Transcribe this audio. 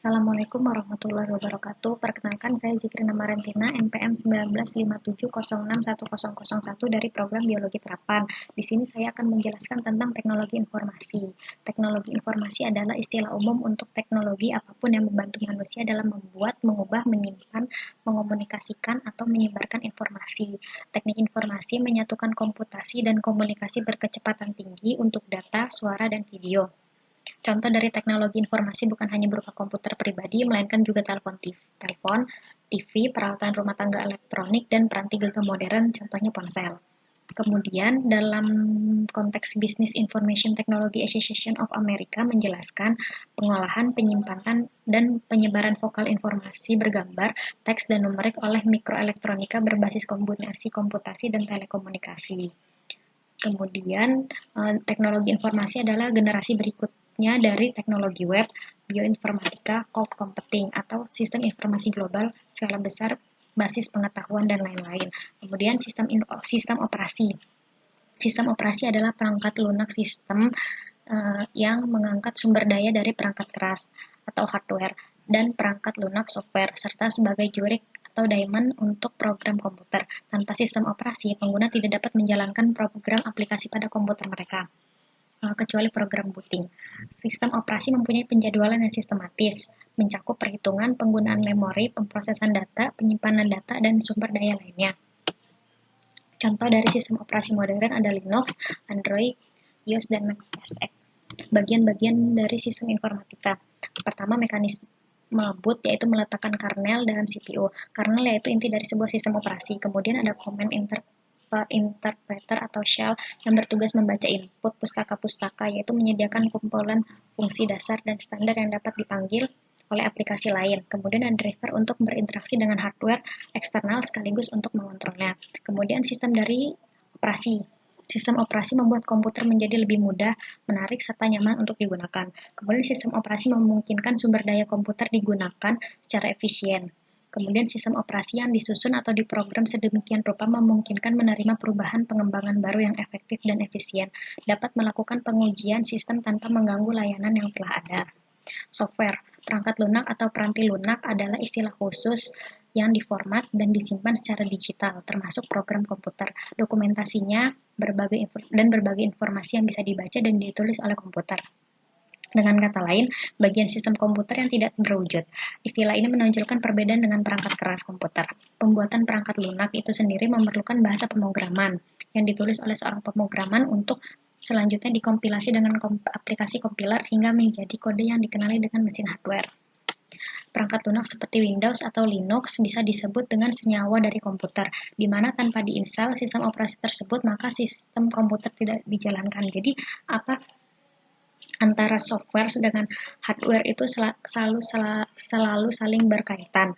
Assalamualaikum warahmatullahi wabarakatuh. Perkenalkan, saya Zikrina Marentina, NPM 1957061001 dari Program Biologi Terapan. Di sini saya akan menjelaskan tentang teknologi informasi. Teknologi informasi adalah istilah umum untuk teknologi apapun yang membantu manusia dalam membuat, mengubah, menyimpan, mengomunikasikan, atau menyebarkan informasi. Teknik informasi menyatukan komputasi dan komunikasi berkecepatan tinggi untuk data, suara, dan video. Contoh dari teknologi informasi bukan hanya berupa komputer pribadi, melainkan juga telepon, TV, peralatan rumah tangga elektronik, dan peranti genggam modern, contohnya ponsel. Kemudian, dalam konteks Business Information Technology Association of America menjelaskan pengolahan, penyimpanan, dan penyebaran vokal informasi bergambar, teks, dan numerik oleh mikroelektronika berbasis kombinasi komputasi dan telekomunikasi. Kemudian, teknologi informasi adalah generasi berikutnya dari teknologi web, bioinformatika, cloud computing, atau sistem informasi global skala besar, basis pengetahuan, dan lain-lain. Kemudian, sistem operasi. Sistem operasi adalah perangkat lunak sistem yang mengangkat sumber daya dari perangkat keras atau hardware dan perangkat lunak software, serta sebagai jurik atau daemon untuk program komputer. Tanpa sistem operasi, pengguna tidak dapat menjalankan program aplikasi pada komputer mereka, kecuali program booting. Sistem operasi mempunyai penjadwalan yang sistematis, mencakup perhitungan, penggunaan memori, pemrosesan data, penyimpanan data, dan sumber daya lainnya. Contoh dari sistem operasi modern ada Linux, Android, iOS, dan macOS X. Bagian-bagian dari sistem informatika. Pertama, mekanisme boot, yaitu meletakkan kernel dalam CPU. Kernel yaitu inti dari sebuah sistem operasi. Kemudian ada command interpreter atau shell yang bertugas membaca input pustaka-pustaka, yaitu menyediakan kumpulan fungsi dasar dan standar yang dapat dipanggil oleh aplikasi lain. Kemudian ada driver untuk berinteraksi dengan hardware eksternal sekaligus untuk mengontrolnya. Kemudian sistem dari operasi. Sistem operasi membuat komputer menjadi lebih mudah, menarik, serta nyaman untuk digunakan. Kemudian sistem operasi memungkinkan sumber daya komputer digunakan secara efisien. Kemudian sistem operasi yang disusun atau diprogram sedemikian rupa memungkinkan menerima perubahan pengembangan baru yang efektif dan efisien, dapat melakukan pengujian sistem tanpa mengganggu layanan yang telah ada. Software, perangkat lunak atau peranti lunak adalah istilah khusus yang diformat dan disimpan secara digital, termasuk program komputer. Dokumentasinya berbagai informasi yang bisa dibaca dan ditulis oleh komputer. Dengan kata lain, bagian sistem komputer yang tidak berwujud. Istilah ini menonjolkan perbedaan dengan perangkat keras komputer. Pembuatan perangkat lunak itu sendiri memerlukan bahasa pemrograman yang ditulis oleh seorang pemrograman untuk selanjutnya dikompilasi dengan aplikasi kompiler hingga menjadi kode yang dikenali dengan mesin hardware. Perangkat lunak seperti Windows atau Linux bisa disebut dengan senyawa dari komputer, di mana tanpa diinstal sistem operasi tersebut, maka sistem komputer tidak dijalankan. Jadi, antara software dengan hardware itu selalu saling berkaitan.